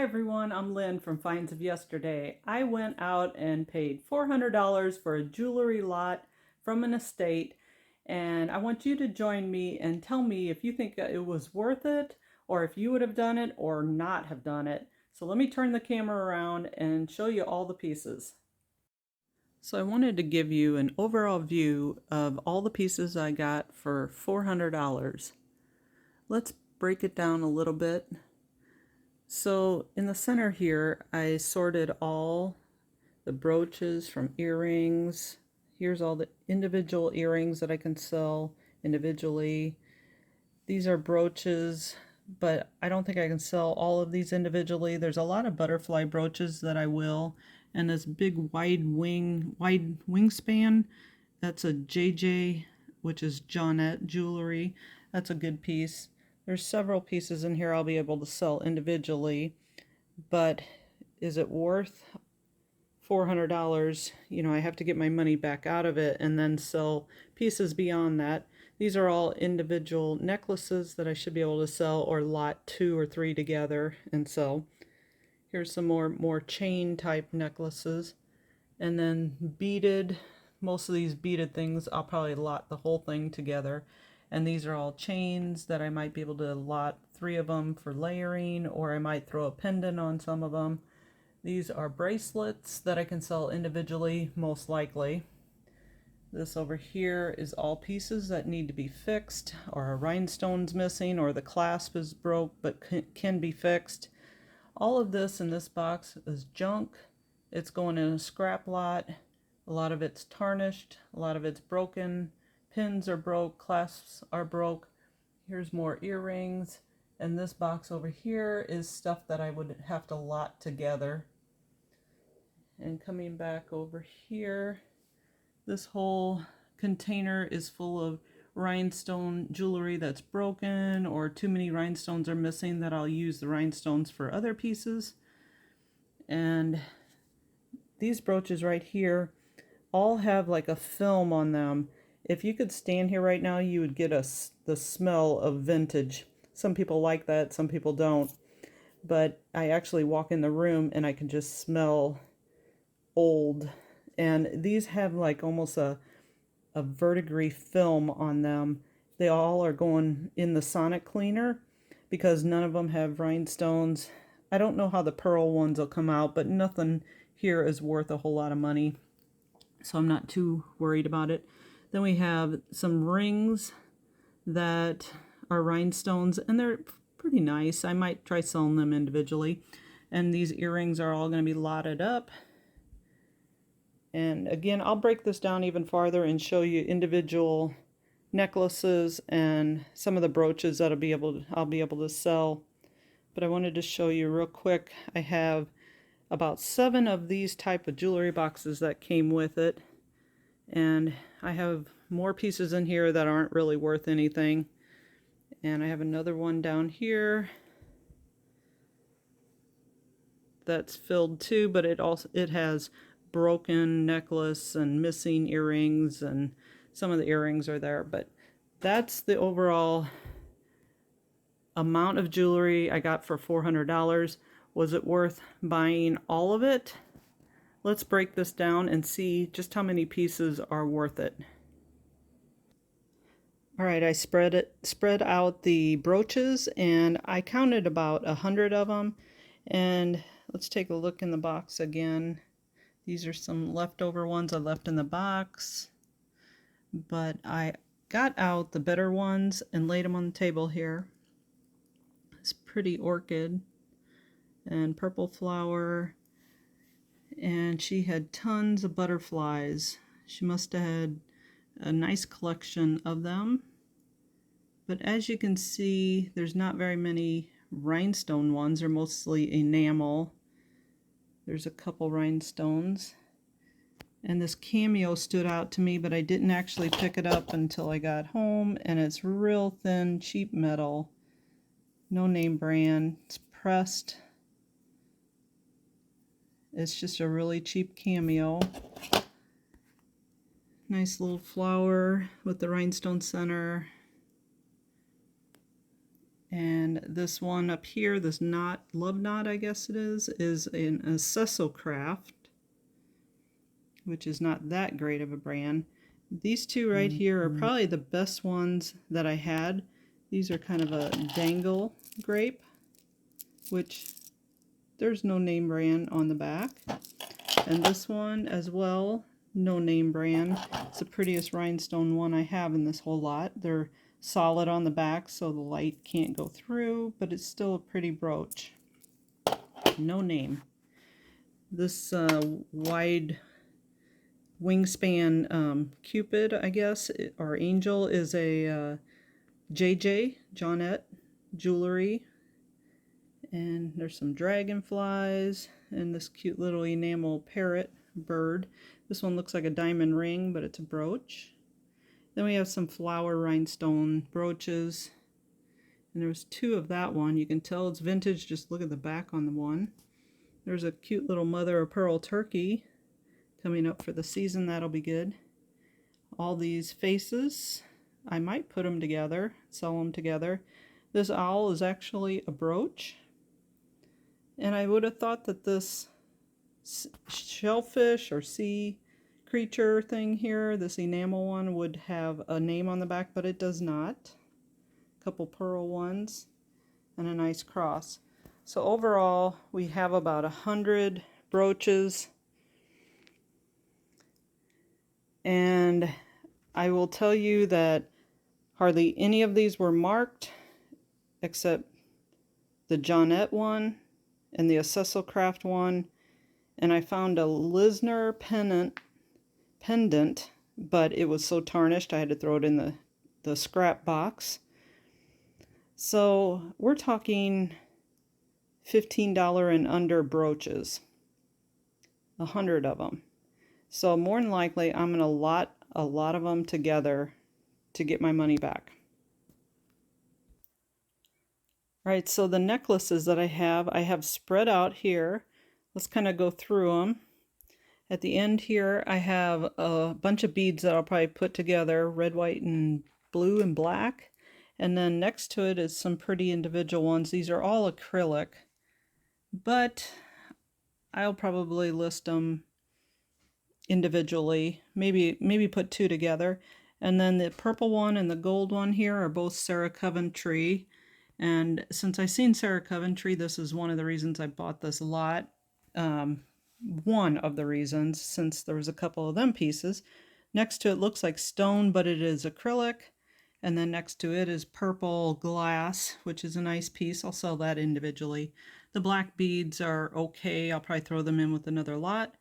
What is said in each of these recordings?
Hi everyone, I'm Lynn from Finds of Yesterday. I went out and paid $400 for a jewelry lot from an estate, and I want you to join me and tell me if you think it was worth it, or if you would have done it or not have done it. So let me turn the camera around and show you all the pieces. So I wanted to give you an overall view of all the pieces I got for $400. Let's break it down a little bit. So in the center here, I sorted all the brooches from earrings. Here's all the individual earrings that I can sell individually. These are brooches, but I don't think I can sell all of these individually. There's a lot of butterfly brooches that I will, and this big wide wingspan, that's a JJ, which is Johnette jewelry. That's a good piece. There's several pieces in here I'll be able to sell individually, but is it worth $400? You know, I have to get my money back out of it and then sell pieces beyond that. These are all individual necklaces that I should be able to sell, or lot 2 or 3 together and sell. Here's some more chain type necklaces, and then beaded. Most of these beaded things I'll probably lot the whole thing together, and these are all chains that I might be able to lot 3 of them for layering, or I might throw a pendant on some of them. These are bracelets that I can sell individually, most likely. This over here is all pieces that need to be fixed, or a rhinestone's missing, or the clasp is broke but can be fixed. All of this in this box is junk. It's going in a scrap lot. A lot of it's tarnished, a lot of it's broken. Pins are broke, clasps are broke. Here's more earrings. And this box over here is stuff that I would have to lot together. And coming back over here, this whole container is full of rhinestone jewelry that's broken, or too many rhinestones are missing that I'll use the rhinestones for other pieces. And these brooches right here all have like a film on them. If you could stand here right now, you would get the smell of vintage. Some people like that, some people don't. But I actually walk in the room and I can just smell old. And these have like almost a verdigris film on them. They all are going in the sonic cleaner because none of them have rhinestones. I don't know how the pearl ones will come out, but nothing here is worth a whole lot of money, so I'm not too worried about it. Then we have some rings that are rhinestones, and they're pretty nice. I might try selling them individually. And these earrings are all going to be lotted up. And again, I'll break this down even farther and show you individual necklaces and some of the brooches that I'll be able to sell. But I wanted to show you real quick. I have about 7 of these type of jewelry boxes that came with it, and I have more pieces in here that aren't really worth anything. And I have another one down here that's filled too, but it has broken necklace and missing earrings, and some of the earrings are there. But that's the overall amount of jewelry I got for $400. Was it worth buying all of it? Let's break this down and see just how many pieces are worth it. All right, I spread out the brooches, and I counted about 100 of them. And let's take a look in the box again. These are some leftover ones I left in the box, but I got out the better ones and laid them on the table here. This pretty orchid and purple flower, and she had tons of butterflies. She must have had a nice collection of them. But as you can see, there's not very many rhinestone ones. They're mostly enamel. There's a couple rhinestones. And this cameo stood out to me, but I didn't actually pick it up until I got home. And it's real thin, cheap metal. No name brand. It's pressed. It's just a really cheap cameo. Nice little flower with the rhinestone center. And this one up here, this knot, love knot I guess it is an RESELLER, which is not that great of a brand. These two right here are probably the best ones that I had. These are kind of a dangle grape, which there's no name brand on the back. And this one as well, no name brand. It's the prettiest rhinestone one I have in this whole lot. They're solid on the back so the light can't go through, but it's still a pretty brooch. No name. This wide wingspan Cupid, I guess, or angel, is a JJ, Johnette jewelry. And there's some dragonflies and this cute little enamel parrot bird. This one looks like a diamond ring, but it's a brooch. Then we have some flower rhinestone brooches. And there's two of that one. You can tell it's vintage, just look at the back on the one. There's a cute little mother of pearl turkey coming up for the season. That'll be good. All these faces, I might put them together, sell them together. This owl is actually a brooch. And I would have thought that this shellfish or sea creature thing here, this enamel one, would have a name on the back, but it does not. A couple pearl ones and a nice cross. So overall, we have about 100 brooches. And I will tell you that hardly any of these were marked except the Johnette one and the RESELLER one. And I found a Lisner pendant, but it was so tarnished I had to throw it in the scrap box. So we're talking $15 and under brooches, 100 of them. So more than likely I'm going to lot a lot of them together to get my money back. Alright, so the necklaces that I have spread out here. Let's kind of go through them. At the end here I have a bunch of beads that I'll probably put together, red, white, and blue and black. And then next to it is some pretty individual ones. These are all acrylic, but I'll probably list them individually, maybe put two together. And then the purple one and the gold one here are both Sarah Coventry. And since I seen Sarah Coventry, this is one of the reasons I bought this lot. One of the reasons, since there was a couple of them pieces. Next to it looks like stone, but it is acrylic. And then next to it is purple glass, which is a nice piece. I'll sell that individually. The black beads are okay. I'll probably throw them in with another lot.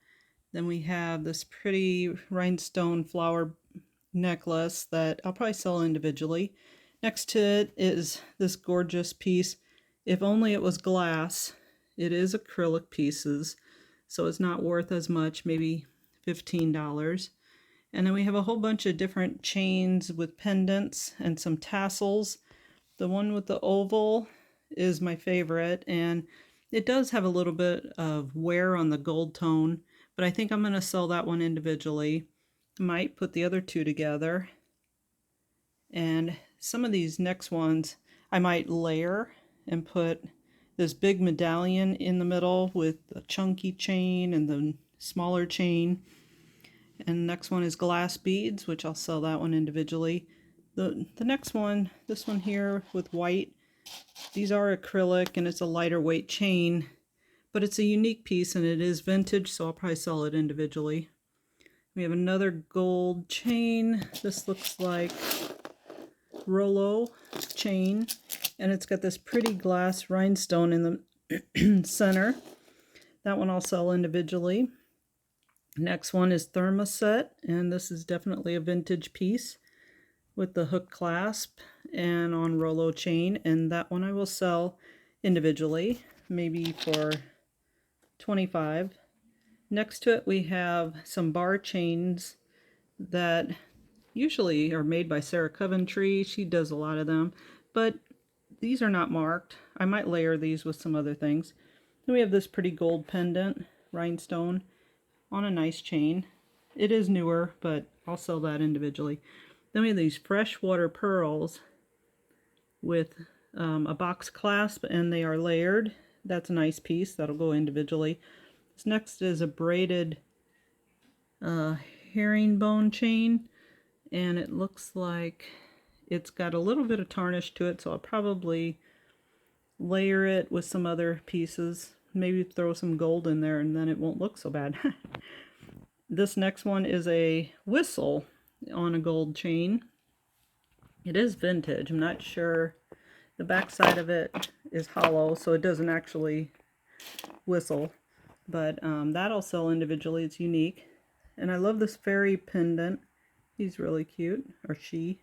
Then we have this pretty rhinestone flower necklace that I'll probably sell individually. Next to it is this gorgeous piece. If only it was glass. It is acrylic pieces, so it's not worth as much, maybe $15. And then we have a whole bunch of different chains with pendants and some tassels. The one with the oval is my favorite, and it does have a little bit of wear on the gold tone, but I think I'm going to sell that one individually. Might put the other two together. And some of these next ones I might layer and put this big medallion in the middle with a chunky chain and the smaller chain. And the next one is glass beads, which I'll sell that one individually. The next one, this one here with white, these are acrylic and it's a lighter weight chain, but it's a unique piece and it is vintage, so I'll probably sell it individually. We have another gold chain. This looks like Rollo chain, and it's got this pretty glass rhinestone in the center. That one I'll sell individually. Next one is Thermoset, and this is definitely a vintage piece with the hook clasp and on Rollo chain, and that one I will sell individually, maybe for $25. Next to it we have some bar chains that usually are made by Sarah Coventry. She does a lot of them, but these are not marked. I might layer these with some other things. Then we have this pretty gold pendant, rhinestone, on a nice chain. It is newer, but I'll sell that individually. Then we have these freshwater pearls with a box clasp, and they are layered. That's a nice piece. That'll go individually. This next is a braided uh, herringbone chain, and it looks like it's got a little bit of tarnish to it, so I'll probably layer it with some other pieces. Maybe throw some gold in there, and then it won't look so bad. This next one is a whistle on a gold chain. It is vintage. I'm not sure. The back side of it is hollow, so it doesn't actually whistle. But that'll sell individually. It's unique. And I love this fairy pendant. He's really cute, or she.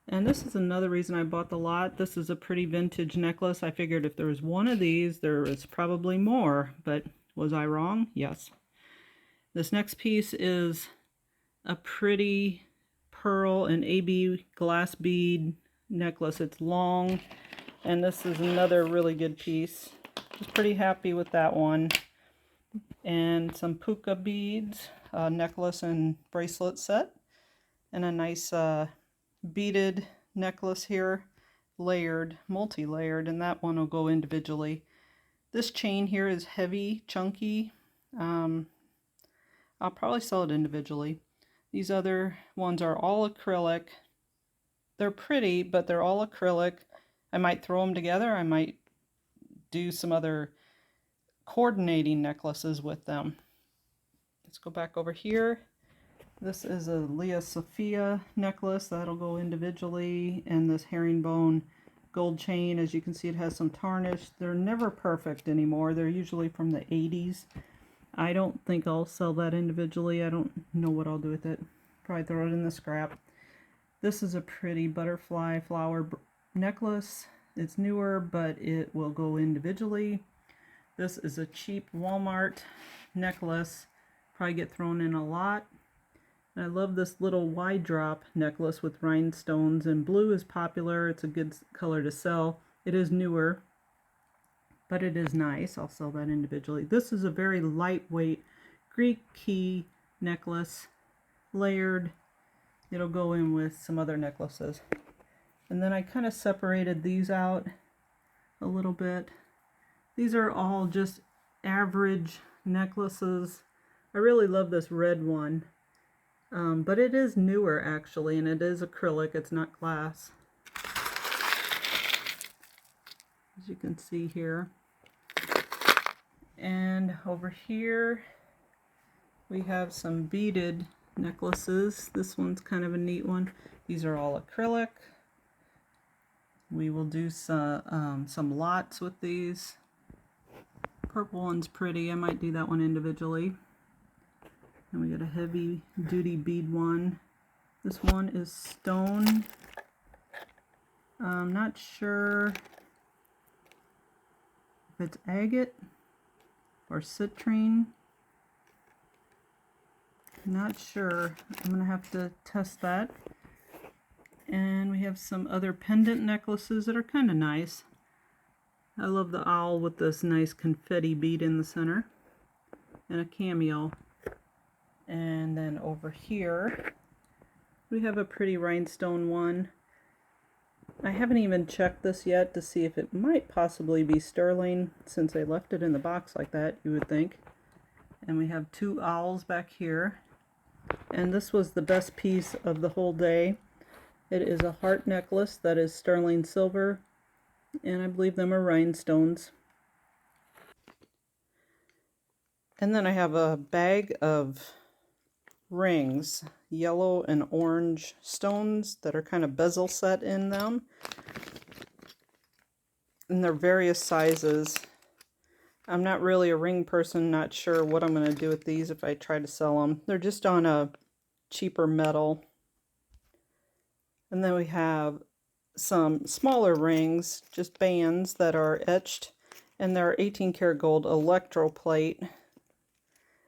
And this is another reason I bought the lot. This is a pretty vintage necklace. I figured if there was one of these, there was probably more. But was I wrong? Yes. This next piece is a pretty pearl and AB glass bead necklace. It's long, and this is another really good piece. I was pretty happy with that one. And some puka beads, a necklace and bracelet set, and a nice beaded necklace here, layered, multi-layered, and that one will go individually. This chain here is heavy, chunky. I'll probably sell it individually. These other ones are all acrylic. They're pretty, but they're all acrylic. I might throw them together. I might do some other coordinating necklaces with them. Let's go back over here. This is a Leah Sophia necklace. That'll go individually. And this herringbone gold chain. As you can see, it has some tarnish. They're never perfect anymore. They're usually from the 80s. I don't think I'll sell that individually. I don't know what I'll do with it. Probably throw it in the scrap. This is a pretty butterfly flower necklace. It's newer, but it will go individually. This is a cheap Walmart necklace. Probably get thrown in a lot. And I love this little wide drop necklace with rhinestones, and blue is popular. It's a good color to sell. It is newer, but it is nice. I'll sell that individually. This is a very lightweight Greek key necklace, layered. It'll go in with some other necklaces. And then I kind of separated these out a little bit. These are all just average necklaces. I really love this red one. But it is newer actually, and it is acrylic. It's not glass. As you can see here. And over here we have some beaded necklaces. This one's kind of a neat one. These are all acrylic. We will do some lots with these. Purple one's pretty. I might do that one individually. And we got a heavy duty bead one. This one is stone. I'm not sure if it's agate or citrine. Not sure. I'm gonna have to test that. And we have some other pendant necklaces that are kind of nice. I love the owl with this nice confetti bead in the center and a cameo. And then over here we have a pretty rhinestone one. I haven't even checked this yet to see if it might possibly be sterling, since I left it in the box like that, you would think. And we have two owls back here. And this was the best piece of the whole day. It is a heart necklace that is sterling silver, and I believe them are rhinestones. And then I have a bag of rings, yellow and orange stones that are kind of bezel set in them. And they're various sizes. I'm not really a ring person, not sure what I'm going to do with these if I try to sell them. They're just on a cheaper metal. And then we have some smaller rings, just bands that are etched, and they're 18 karat gold electroplate.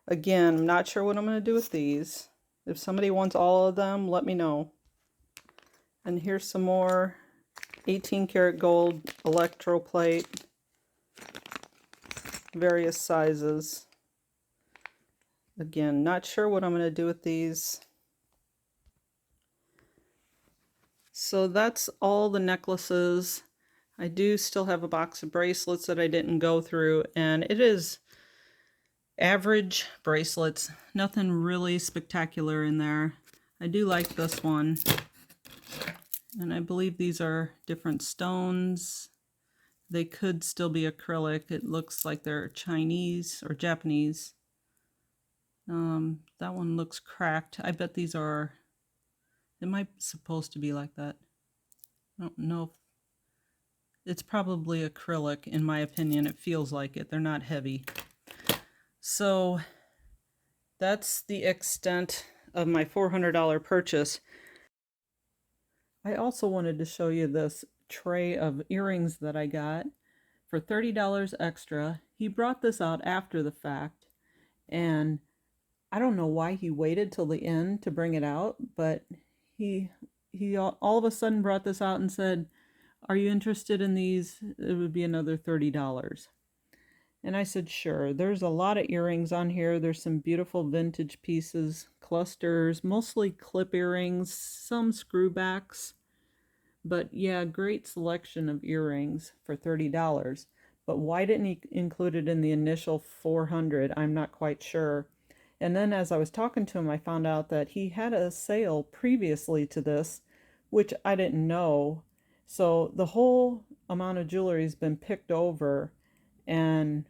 Again, I'm not sure what I'm going to do with these. If somebody wants all of them, let me know. And here's some more 18 karat gold electroplate, various sizes. Again, not sure what I'm going to do with these. So that's all the necklaces. I do still have a box of bracelets that I didn't go through, and it is average bracelets. Nothing really spectacular in there. I do like this one. And I believe these are different stones. They could still be acrylic. It looks like they're Chinese or Japanese. That one looks cracked. I bet these are, it might be supposed to be like that. I don't know. It's probably acrylic, in my opinion. It feels like it. They're not heavy. So that's the extent of my $400 purchase. I also wanted to show you this tray of earrings that I got for $30 extra. He brought this out after the fact, and I don't know why he waited till the end to bring it out, but he all of a sudden brought this out and said, "Are you interested in these? It would be another $30." And I said, sure. There's a lot of earrings on here. There's some beautiful vintage pieces, clusters, mostly clip earrings, some screwbacks. But yeah, great selection of earrings for $30. But why didn't he include it in the initial $400? I'm not quite sure. And then as I was talking to him, I found out that he had a sale previously to this, which I didn't know. So the whole amount of jewelry has been picked over, and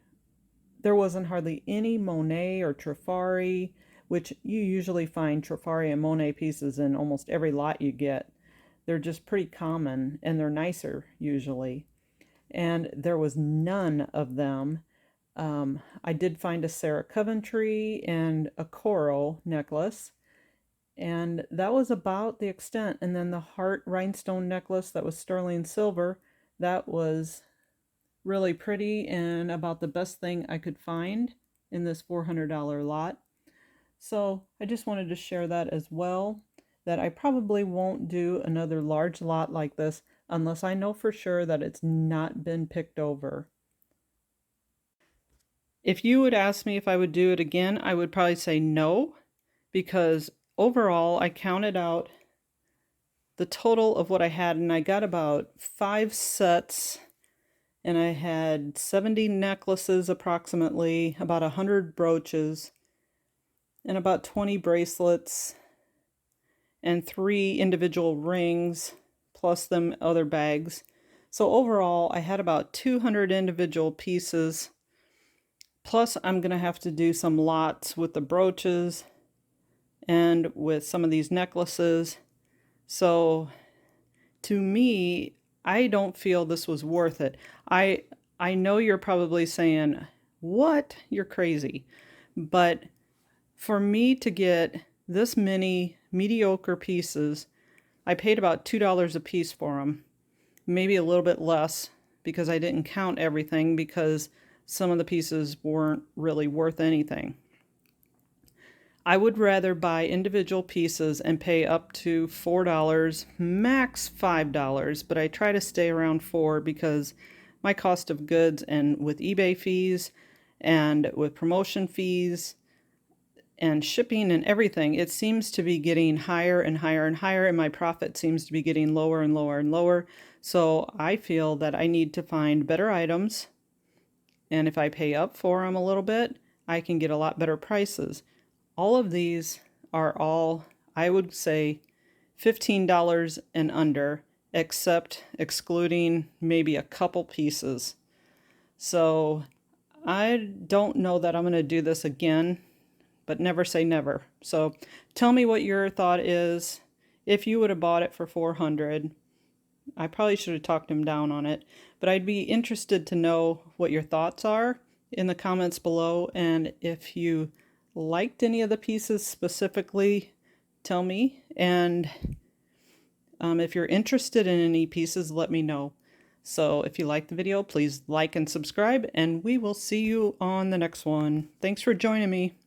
there wasn't hardly any Monet or Trifari, which you usually find Trifari and Monet pieces in almost every lot you get. They're just pretty common, and they're nicer usually. And there was none of them. I did find a Sarah Coventry and a coral necklace, and that was about the extent. And then the heart rhinestone necklace that was sterling silver, that was really pretty and about the best thing I could find in this $400 lot. So I just wanted to share that as well, that I probably won't do another large lot like this unless I know for sure that it's not been picked over. If you would ask me if I would do it again, I would probably say no, because overall I counted out the total of what I had, and I got about 5 sets, and I had 70 necklaces approximately, about 100 brooches, and about 20 bracelets, and 3 individual rings, plus them other bags. So overall, I had about 200 individual pieces. Plus, I'm going to have to do some lots with the brooches and with some of these necklaces. So, to me, I don't feel this was worth it. I know you're probably saying, what? You're crazy. But for me to get this many mediocre pieces, I paid about $2 a piece for them. Maybe a little bit less because I didn't count everything, because some of the pieces weren't really worth anything. I would rather buy individual pieces and pay up to $4, max $5, but I try to stay around $4 because my cost of goods, and with eBay fees and with promotion fees and shipping and everything, it seems to be getting higher and higher and higher, and my profit seems to be getting lower and lower and lower. So I feel that I need to find better items, and if I pay up for them a little bit, I can get a lot better prices. All of these are all, I would say, $15 and under, excluding maybe a couple pieces. So I don't know that I'm going to do this again, but never say never. So tell me what your thought is. If you would have bought it for $400, I probably should have talked him down on it, but I'd be interested to know what your thoughts are in the comments below. And if you liked any of the pieces specifically, tell me. And if you're interested in any pieces, let me know. So if you liked the video, please like and subscribe, and we will see you on the next one. Thanks for joining me.